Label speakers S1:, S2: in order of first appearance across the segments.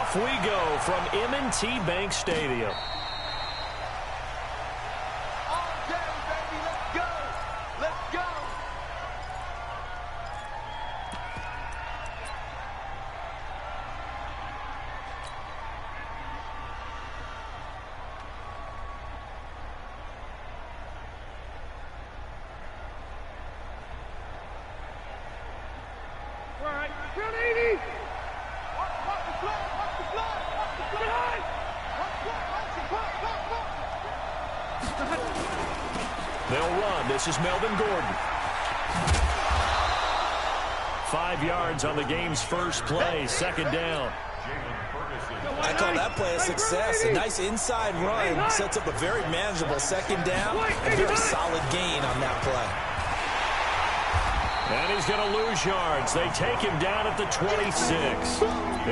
S1: Off we go from M&T Bank Stadium.
S2: They'll run. This is Melvin Gordon. 5 yards on the game's first play, second down.
S3: I call that play a success. A nice inside run sets up a very manageable second down. A very solid gain on that play.
S2: And he's going to lose yards. They take him down at the 26.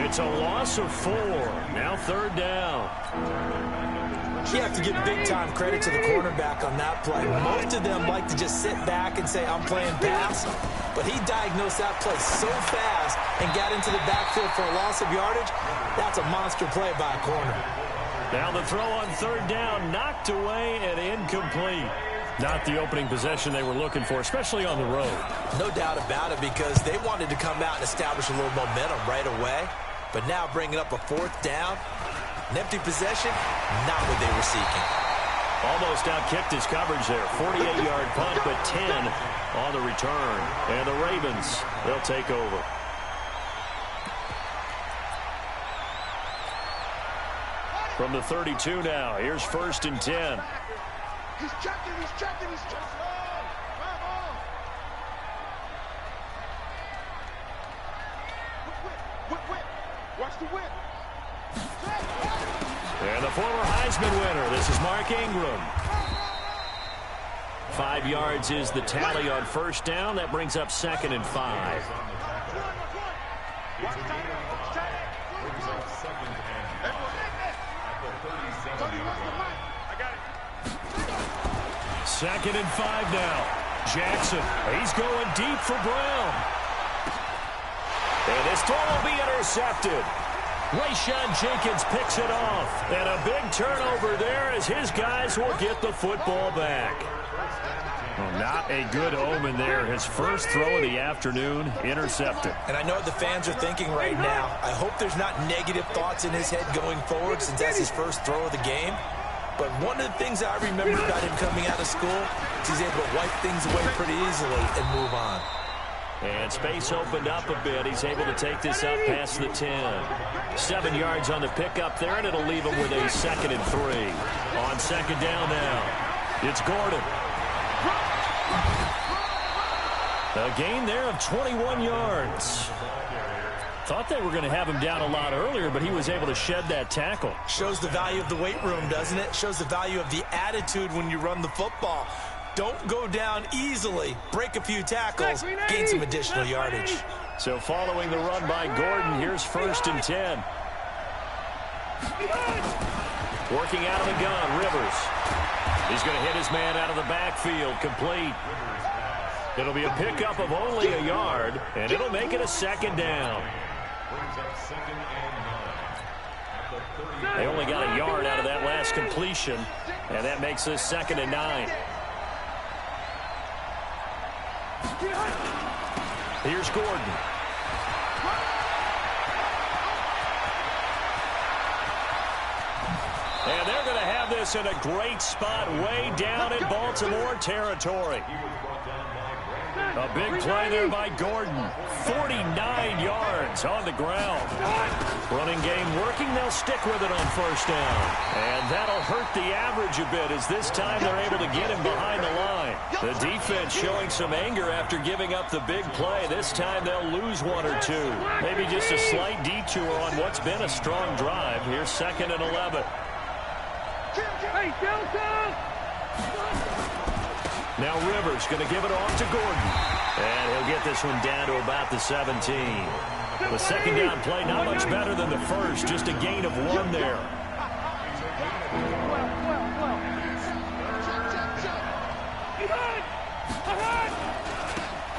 S2: It's a loss of 4. Now third down.
S3: You have to give big-time credit to the cornerback on that play. Most of them like to just sit back and say, I'm playing pass. But he diagnosed that play so fast and got into the backfield for a loss of yardage. That's a monster play by a corner.
S2: Now the throw on third down, knocked away and incomplete. Not the opening possession they were looking for, especially on the road.
S3: No doubt about it, because they wanted to come out and establish a little momentum right away. But now bringing up a fourth down, an empty possession, not what they were seeking.
S2: Almost outkicked his coverage there. 48-yard punt, but 10 on the return. And the Ravens, they'll take over. From the 32 now, here's 1st and 10.
S4: He's checking. Watch the whip.
S2: And the former Heisman winner, this is Mark Ingram. 5 yards is the tally on first down. That brings up 2nd and 5. Second and 5 now. Jackson, he's going deep for Brown. And this throw will be intercepted. Rayshawn Jenkins picks it off. And a big turnover there as his guys will get the football back. Well, not a good omen there. His first throw of the afternoon, intercepted.
S3: And I know what the fans are thinking right now. I hope there's not negative thoughts in his head going forward, since that's his first throw of the game. But one of the things I remember about him coming out of school is he's able to wipe things away pretty easily and move on.
S2: And space opened up a bit. He's able to take this up past the 10. 7 yards on the pickup there, and it'll leave him with a 2nd and 3. On second down now, it's Gordon. A gain there of 21 yards. Thought they were going to have him down a lot earlier, but he was able to shed that tackle.
S3: Shows the value of the weight room, doesn't it? Shows the value of the attitude when you run the football. Don't go down easily. Break a few tackles. Gain some additional yardage.
S2: So following the run by Gordon, here's 1st and 10. Working out of the gun, Rivers. He's going to hit his man out of the backfield, complete. It'll be a pickup of only a yard, and it'll make it a 2nd down. They only got a yard out of that last completion, and that makes this 2nd and 9. Here's Gordon. And they're going to have this in a great spot way down in Baltimore territory. A big play there by Gordon. 49 yards on the ground. Running game working. They'll stick with it on first down. And that'll hurt the average a bit as this time they're able to get him behind the line. The defense showing some anger after giving up the big play. This time they'll lose 1 or 2. Maybe just a slight detour on what's been a strong drive. Here's 2nd and 11.
S4: Hey, Delta!
S2: Now Rivers going to give it off to Gordon. And he'll get this one down to about the 17. The second down play not much better than the first. Just a gain of 1 there.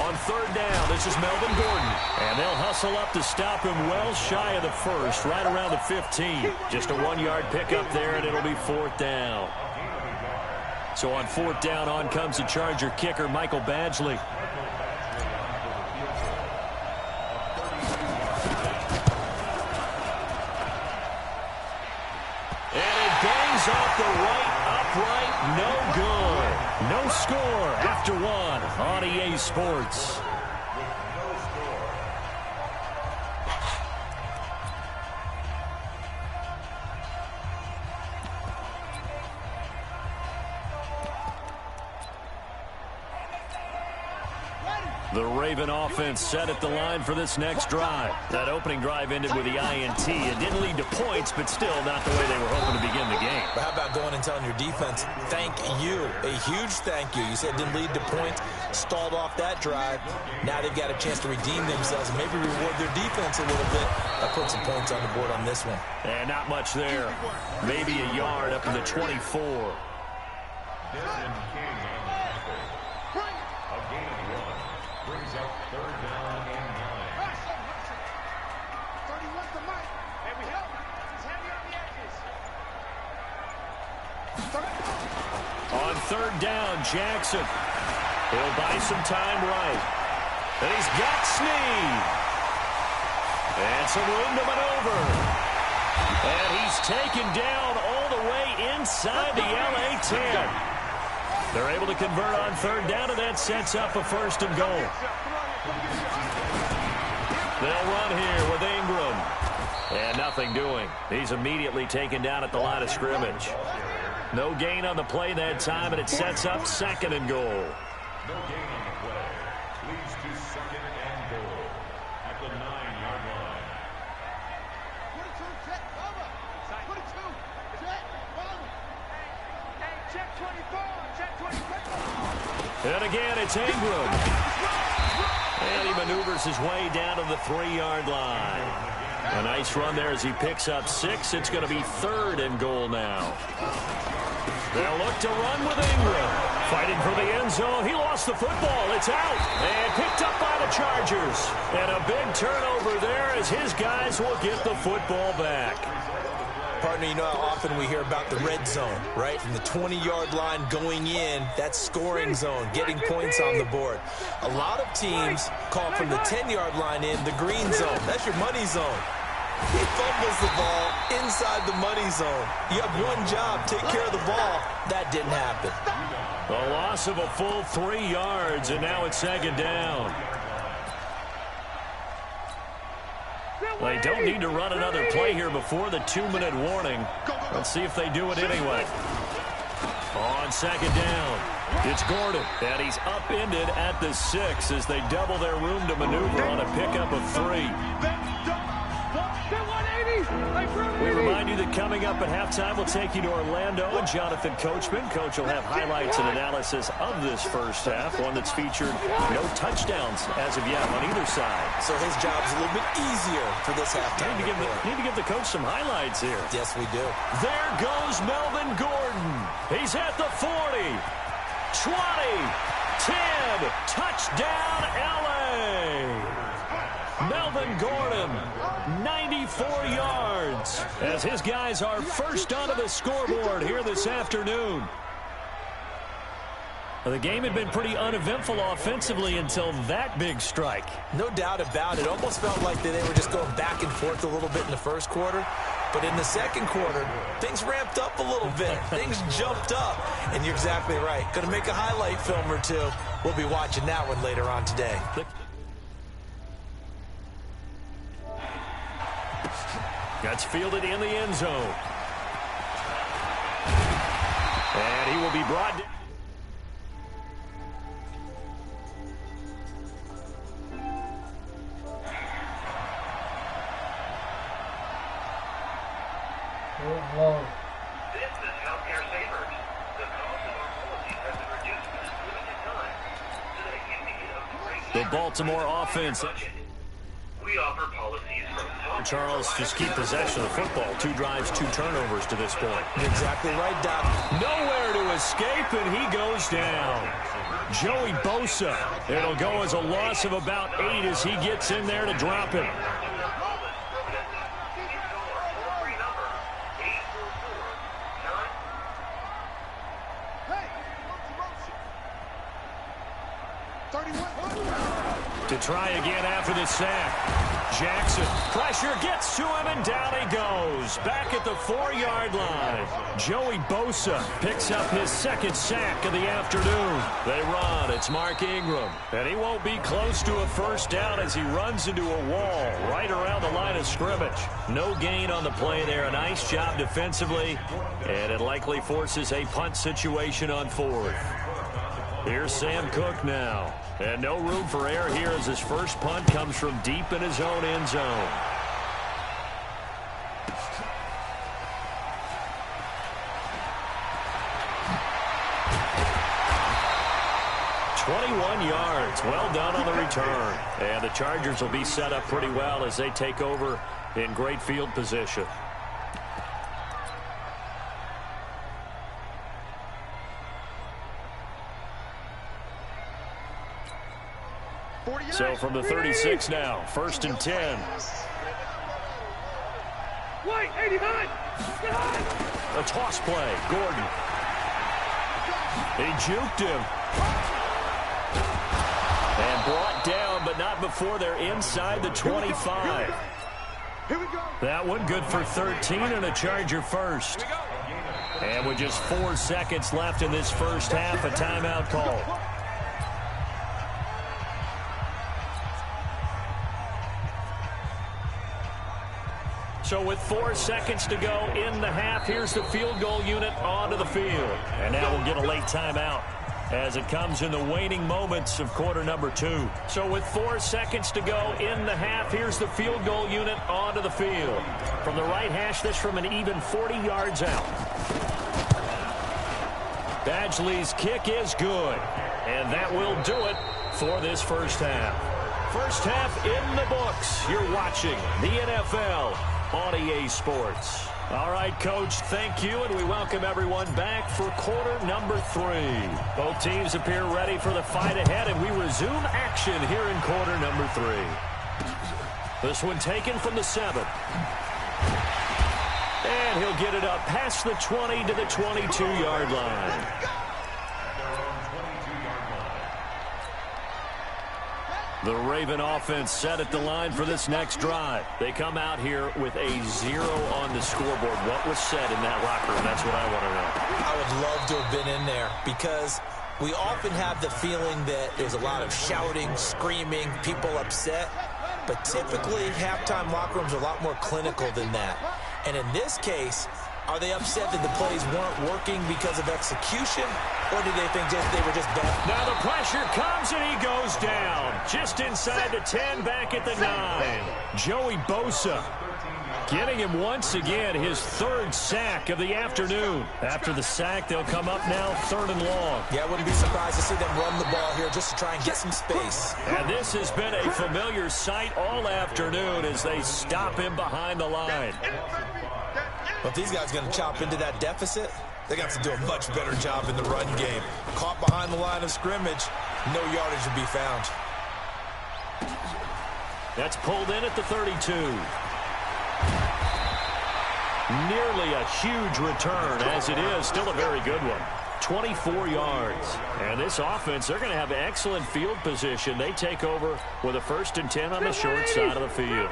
S2: On third down, this is Melvin Gordon. And they'll hustle up to stop him well shy of the first, right around the 15. Just a 1-yard pickup there, and it'll be fourth down. So on fourth down, on comes the Charger kicker, Michael Badgley. And it bangs off the right upright, no good. No score after one on EA Sports. The Raven offense set at the line for this next drive. That opening drive ended with the INT. It didn't lead to points, but still not the way they were hoping to begin the game.
S3: But how about going and telling your defense, thank you, a huge thank you. You said it didn't lead to points, stalled off that drive. Now they've got a chance to redeem themselves and maybe reward their defense a little bit. I put some points on the board on this one.
S2: And not much there. Maybe a yard up to the 24. On third down, Jackson. He'll buy some time right. And he's got Snead. And some room to maneuver. And he's taken down all the way inside the LA 10. They're able to convert on third down, and that sets up a first and goal. They'll run here with Ingram. And nothing doing. He's immediately taken down at the line of scrimmage. No gain on the play that time, and it sets up second and goal.
S5: No gain on the play. Leads to second and goal at the 9-yard line.
S4: 22, check, over. 22, check, over. Hey, check 24, check 24.
S2: And again, it's Ingram. And he maneuvers his way down to the 3-yard line. A nice run there as he picks up 6. It's going to be third and goal now. They'll look to run with Ingram. Fighting for the end zone. He lost the football. It's out. And picked up by the Chargers. And a big turnover there as his guys will get the football back.
S3: Partner, you know how often we hear about the red zone, right? From the 20-yard line going in, that's scoring zone, getting points on the board. A lot of teams call from the 10-yard line in the green zone. That's your money zone. He fumbles the ball inside the money zone. You have one job, take care of the ball. That didn't happen.
S2: A loss of a full 3 yards, and now it's second down. They don't need to run another play here before the 2-minute warning. Let's see if they do it anyway. On second down, it's Gordon, and he's upended at the 6 as they double their room to maneuver on a pickup of 3. We remind you that coming up at halftime, we'll take you to Orlando and Jonathan Coachman. Coach will have highlights and analysis of this first half, one that's featured no touchdowns as of yet on either side.
S3: So his job's a little bit easier for this halftime.
S2: Need to give the coach some highlights here.
S3: Yes, we do.
S2: There goes Melvin Gordon. He's at the 40, 20, 10, touchdown LA. Melvin Gordon, 94 yards, as his guys are first onto the scoreboard here this afternoon. Well, the game had been pretty uneventful offensively until that big strike.
S3: No doubt about it. Almost felt like they were just going back and forth a little bit in the first quarter. But in the second quarter, things ramped up a little bit. Things jumped up. And you're exactly right. Going to make a highlight film or two. We'll be watching that one later on today.
S2: That's fielded in the end zone. And he will be brought down. The Baltimore offense.
S6: We offer policies from
S1: Charles, just keep possession of the football. 2 drives, 2 turnovers to this point.
S3: You're exactly right, Doc.
S2: Nowhere to escape, and he goes down. Joey Bosa. It'll go as a loss of about 8 as he gets in there to drop it. To try again after the sack. Jackson, pressure gets to him, and down he goes. Back at the 4-yard line. Joey Bosa picks up his 2nd sack of the afternoon. They run. It's Mark Ingram. And he won't be close to a first down as he runs into a wall right around the line of scrimmage. No gain on the play there. A nice job defensively. And it likely forces a punt situation on 4th. Here's Sam Cook now. And no room for error here as his first punt comes from deep in his own end zone. "21 yards. Well done on the return. And the Chargers will be set up pretty well as they take over in great field position. So from the 36 now, 1st and 10.
S4: Wait, 89!
S2: A toss play. Gordon. He juked him. And brought down, but not before they're inside the 25.
S4: Here we go.
S2: That one good for 13 and a Charger first. And with just 4 seconds left in this first half, a timeout call. So with 4 seconds to go in the half, here's the field goal unit onto the field. And now we'll get a late timeout as it comes in the waning moments of quarter number 2. So with 4 seconds to go in the half, here's the field goal unit onto the field. From the right hash, this from an even 40 yards out. Badgley's kick is good. And that will do it for this first half. First half in the books. You're watching the NFL on EA Sports. All right, Coach, thank you, and we welcome everyone back for quarter number 3. Both teams appear ready for the fight ahead, and we resume action here in quarter number 3. This one taken from the 7. And he'll get it up past the 20 to the 22-yard line. The Raven offense set at the line for this next drive. They come out here with a 0 on the scoreboard. What was said in that locker room? That's what I want to know.
S3: I would love to have been in there because we often have the feeling that there's a lot of shouting, screaming, people upset. But typically, halftime locker rooms are a lot more clinical than that. And in this case, are they upset that the plays weren't working because of execution? Or do they think they were just bad?
S2: Now the pressure comes and he goes down. Just inside the 10, back at the 9. Joey Bosa getting him once again his 3rd sack of the afternoon. After the sack, they'll come up now 3rd and long.
S3: Yeah, I wouldn't be surprised to see them run the ball here just to try and get some space.
S2: And this has been a familiar sight all afternoon as they stop him behind the line.
S3: But these guys are going to chop into that deficit. They got to do a much better job in the run game. Caught behind the line of scrimmage, no yardage to be found.
S2: That's pulled in at the 32. Nearly a huge return, as it is. Still a very good one. 24 yards. And this offense, they're going to have excellent field position. They take over with a 1st and 10 on the short side of the field.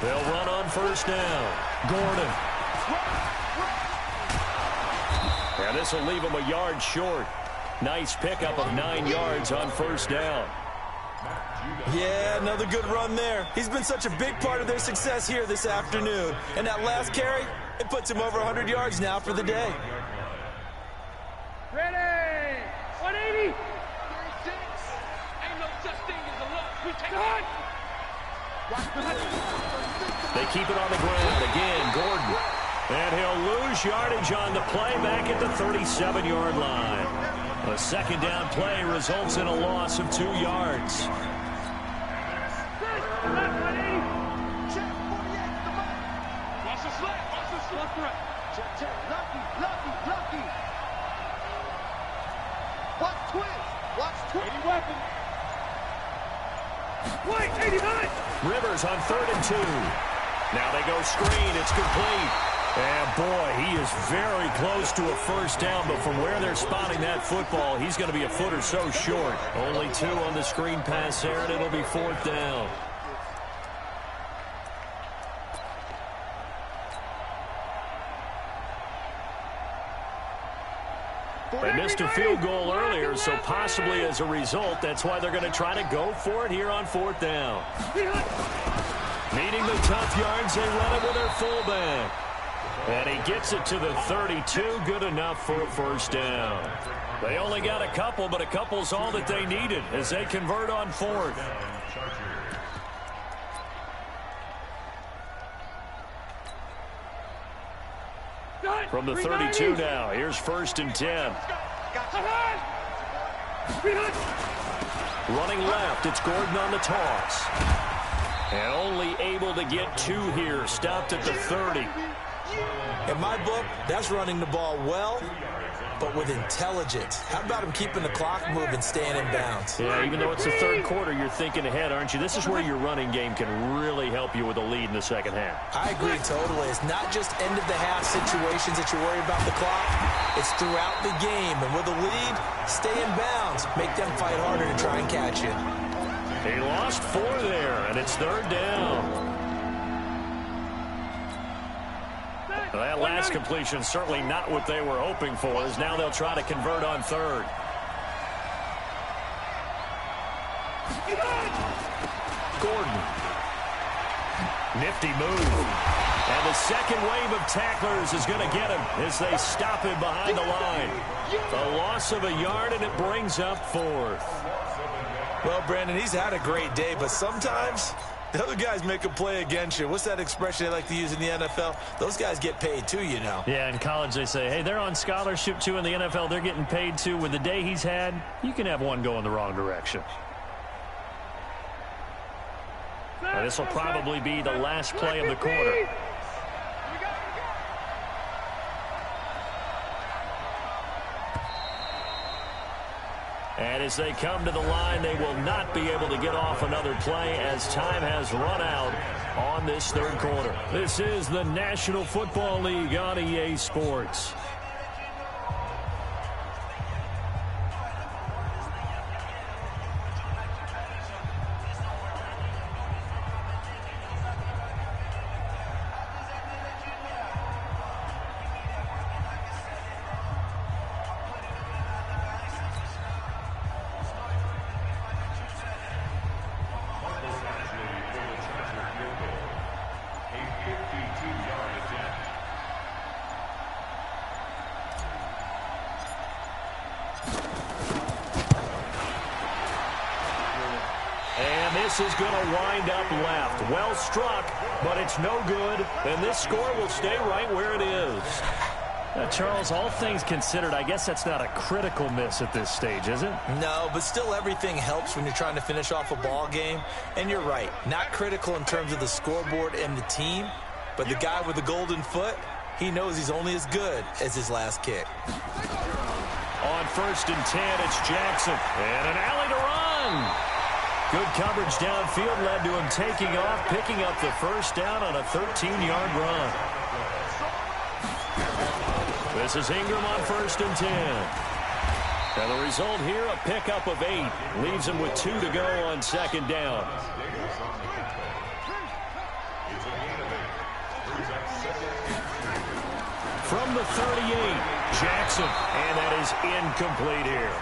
S2: They'll run on 1st down. Gordon. And this will leave him a yard short. Nice pickup of 9 yards on 1st down.
S3: Yeah, another good run there. He's been such a big part of their success here this afternoon. And that last carry, it puts him over 100 yards now for the day.
S4: Ready! 180! 36! Ain't no such thing as a loss. We take it.
S2: They keep it on the ground. Again, Gordon. And he'll lose yardage on the play back at the 37-yard line. A second down play results in a loss of 2 yards. Rivers on 3rd and 2. Now they go screen. It's complete. And boy, he is very close to a first down, but from where they're spotting that football, he's going to be a foot or so short. Only 2 on the screen pass there, and it'll be 4th down. They missed a field goal earlier, so possibly as a result, that's why they're going to try to go for it here on 4th down. Needing the tough yards, they run it with their fullback. And he gets it to the 32, good enough for a first down. They only got a couple, but a couple's all that they needed as they convert on 4th. From the 32 now, here's 1st and 10. Running left, it's Gordon on the toss. And only able to get 2 here, stopped at the 30.
S3: In my book, that's running the ball well, but with intelligence. How about him keeping the clock moving, staying in bounds?
S2: Yeah, even though it's the 3rd quarter, you're thinking ahead, aren't you? This is where your running game can really help you with a lead in the second half.
S3: I agree totally. It's not just end-of-the-half situations that you worry about the clock. It's throughout the game. And with a lead, stay in bounds. Make them fight harder to try and catch you.
S2: He lost 4 there, and it's 3rd down. That last completion certainly not what they were hoping for, as now they'll try to convert on 3rd. Gordon. Nifty move. And the second wave of tacklers is going to get him as they stop him behind the line. A loss of a yard, and it brings up 4th.
S3: Well, Brandon, he's had a great day, but sometimes the other guys make a play against you. What's that expression they like to use in the NFL? Those guys get paid too, you know.
S2: Yeah, in college they say, hey, they're on scholarship too. In the NFL, they're getting paid too. With the day he's had, you can have one go in the wrong direction. Now, this will probably be the last play of the quarter. And as they come to the line, they will not be able to get off another play as time has run out on this 3rd quarter. This is the National Football League on EA Sports. This is going to wind up left. Well struck, but it's no good. And this score will stay right where it is. Charles, all things considered, I guess that's not a critical miss at this stage, is it?
S3: No, but still everything helps when you're trying to finish off a ball game. And you're right, not critical in terms of the scoreboard and the team, but the guy with the golden foot, he knows he's only as good as his last kick.
S2: On 1st and 10, it's Jackson. And an alley to run. Good coverage downfield led to him taking off, picking up the first down on a 13-yard run. This is Ingram on 1st and 10. And the result here, a pickup of 8. Leaves him with 2 to go on 2nd down. From the 38, Jackson. And that is incomplete here.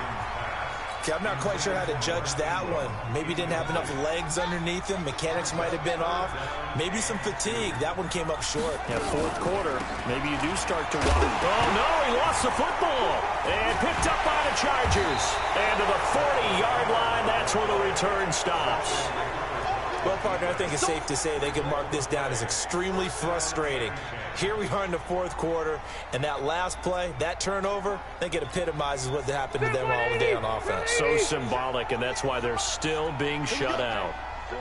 S3: Okay, I'm not quite sure how to judge that one. Maybe didn't have enough legs underneath him. Mechanics might have been off. Maybe some fatigue. That one came up short.
S2: Yeah, 4th quarter. Maybe you do start to walk. Oh, no, he lost the football. And picked up by the Chargers. And to the 40-yard line, that's where the return stops.
S3: Well, partner, I think it's safe to say they can mark this down as extremely frustrating. Here we are in the fourth quarter, and that last play, that turnover, I think it epitomizes what happened to them all day on offense.
S2: So symbolic, and that's why they're still being shut out.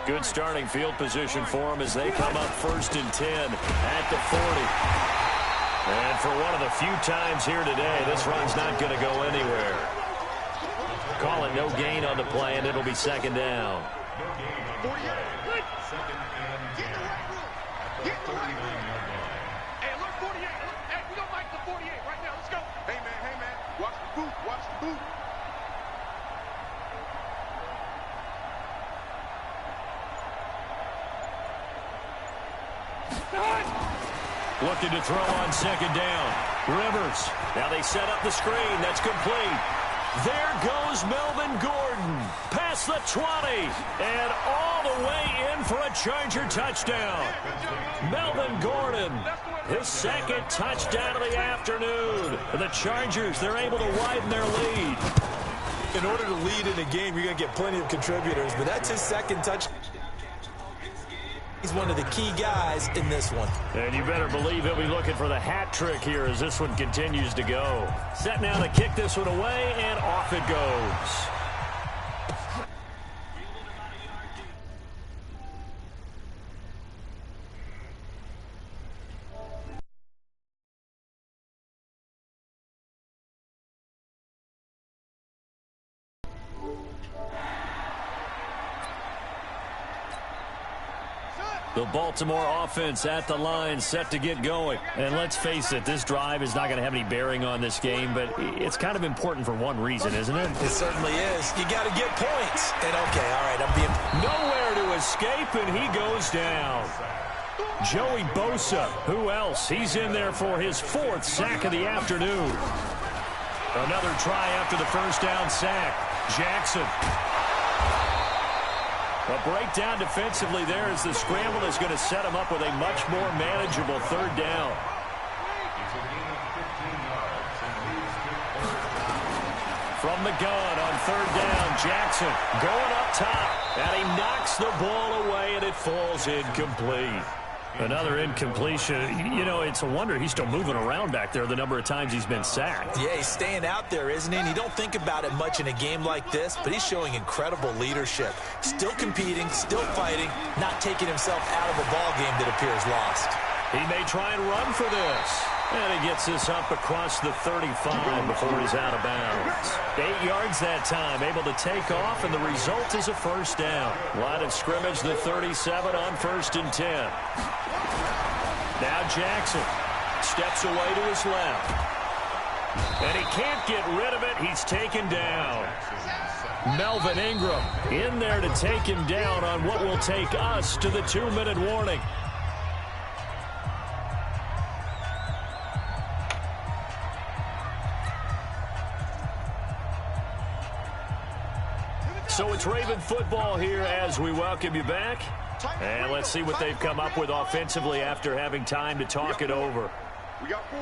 S2: Good starting field position for them as they come up 1st and 10 at the 40. And for one of the few times here today, this run's not going to go anywhere. Call it no gain on the play, and it'll be 2nd down.
S4: Hey, look, 48. Hey, we don't like the 48 right now. Let's go. Hey, man. Watch the boot. Watch the boot.
S2: Looking to throw on 2nd down. Rivers. Now they set up the screen. That's complete. There goes Melvin Gordon. Past the 20. And all the way in for a Charger touchdown. Melvin Gordon. His 2nd touchdown of the afternoon. The Chargers, they're able to widen their lead.
S3: In order to lead in a game, you're going to get plenty of contributors, but that's his 2nd touch. He's one of the key guys in this one.
S2: And you better believe he'll be looking for the hat trick here as this one continues to go. Set now to kick this one away, and off it goes. The Baltimore offense at the line, set to get going. And let's face it, this drive is not going to have any bearing on this game, but it's kind of important for one reason, isn't it?
S3: It certainly is. You got to get points. And okay, all right, I'm being...
S2: Nowhere to escape, and he goes down. Joey Bosa, who else? He's in there for his 4th sack of the afternoon. Another try after the 1st down sack. Jackson. A breakdown defensively there as the scramble is going to set him up with a much more manageable 3rd down. From the gun on 3rd down, Jackson going up top, and he knocks the ball away, and it falls incomplete. Another incompletion. You know, it's a wonder he's still moving around back there the number of times he's been sacked.
S3: Yeah, he's staying out there, isn't he? And you don't think about it much in a game like this, but he's showing incredible leadership. Still competing, still fighting, not taking himself out of a ball game that appears lost.
S2: He may try and run for this. And he gets this up across the 35 before he's out of bounds. 8 yards that time, able to take off, and the result is a 1st down. Line of scrimmage, the 37 on 1st and 10. Now Jackson steps away to his left. And he can't get rid of it. He's taken down. Melvin Ingram in there to take him down on what will take us to the 2-minute warning. So it's Raven football here as we welcome you back. And let's see what they've come up with offensively after having time to talk it over.
S4: We got 4.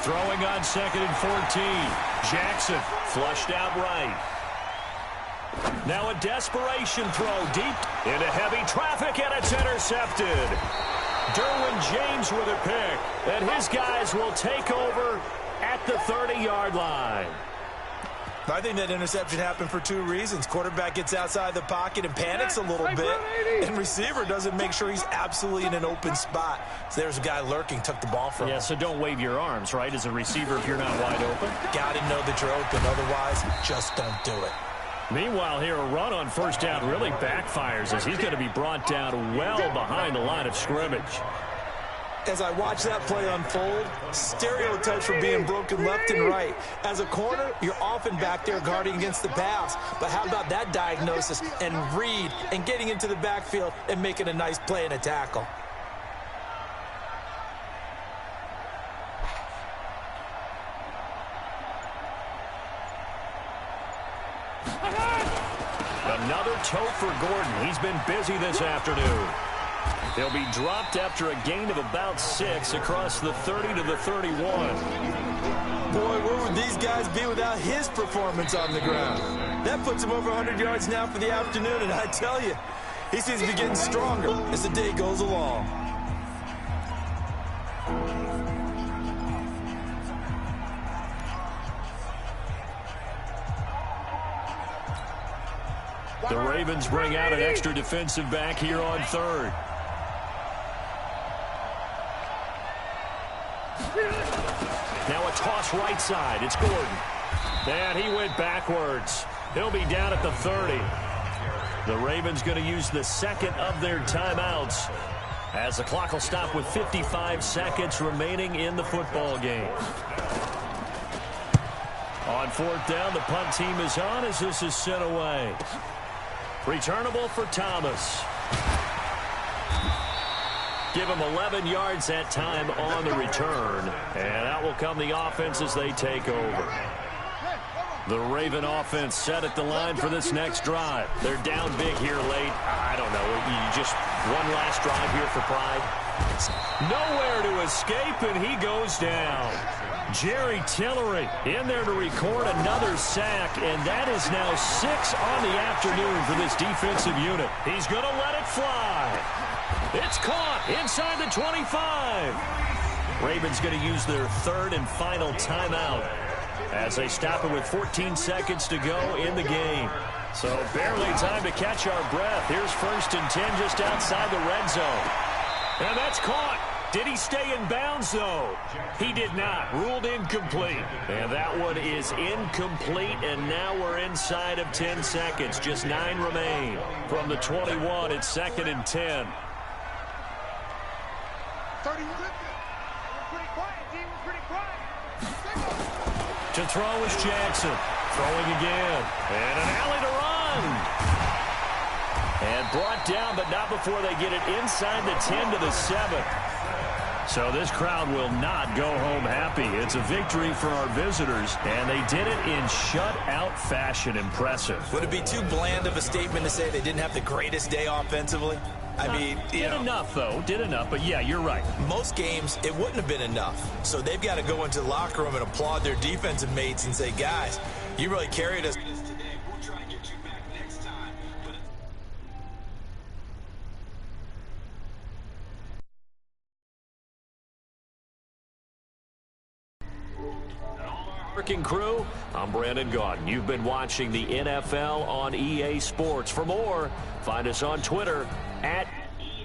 S2: Throwing on 2nd and 14. Jackson flushed out right. Now a desperation throw deep into heavy traffic, and it's intercepted. Derwin James with a pick. And his guys will take over at the 30-yard line.
S3: I think that interception happened for 2 reasons. Quarterback gets outside the pocket and panics a little bit, and receiver doesn't make sure he's absolutely in an open spot. So there's a guy lurking, took the ball from him.
S2: Yeah, so don't wave your arms, right, as a receiver if you're not wide open.
S3: Got to know that you're open. Otherwise, just don't do it.
S2: Meanwhile, here, a run on 1st down really backfires as he's going to be brought down well behind the line of scrimmage.
S3: As I watch that play unfold, stereotypes for being broken left and right. As a corner, you're often back there guarding against the pass. But how about that diagnosis and read and getting into the backfield and making a nice play and a tackle?
S2: Another tote for Gordon. He's been busy this afternoon. He'll be dropped after a gain of about 6 across the 30 to the 31.
S3: boy, where would these guys be without his performance on the ground? That puts him over 100 yards now for the afternoon, and I tell you, he seems to be getting stronger as the day goes along.
S2: The Ravens bring out an extra defensive back here on third. Now a toss right side. It's Gordon. And he went backwards. He'll be down at the 30. The Ravens going to use the second of their timeouts as the clock will stop with 55 seconds remaining in the football game. On fourth down, the punt team is on as this is sent away. Returnable for Thomas. Give him 11 yards that time on the return. And out will come the offense as they take over. The Raven offense set at the line for this next drive. They're down big here late. I don't know. You just one last drive here for pride. Nowhere to escape, and he goes down. Jerry Tillery in there to record another sack, and that is now 6 on the afternoon for this defensive unit. He's going to let it fly. It's caught inside the 25. Ravens going to use their third and final timeout as they stop it with 14 seconds to go in the game. So barely time to catch our breath. Here's 1st and 10 just outside the red zone. And that's caught. Did he stay in bounds, though? He did not. Ruled incomplete. And that one is incomplete, and now we're inside of 10 seconds. Just 9 remain. From the 21, it's 2nd and 10.
S4: 31. Pretty quiet, team. Pretty quiet.
S2: To throw is Jackson. Throwing again. And an alley to run. And brought down, but not before they get it inside the 10 to the 7. So this crowd will not go home happy. It's a victory for our visitors, and they did it in shutout fashion. Impressive.
S3: Would it be too bland of a statement to say they didn't have the greatest day offensively? I mean,
S2: did enough, though. Did enough, but yeah, you're right.
S3: Most games, it wouldn't have been enough. So they've got to go into the locker room and applaud their defensive mates and say, guys, you really carried us today. We'll try and get you back next time.
S2: Working crew, I'm Brandon Gaudin. You've been watching the NFL on EA Sports. For more, find us on Twitter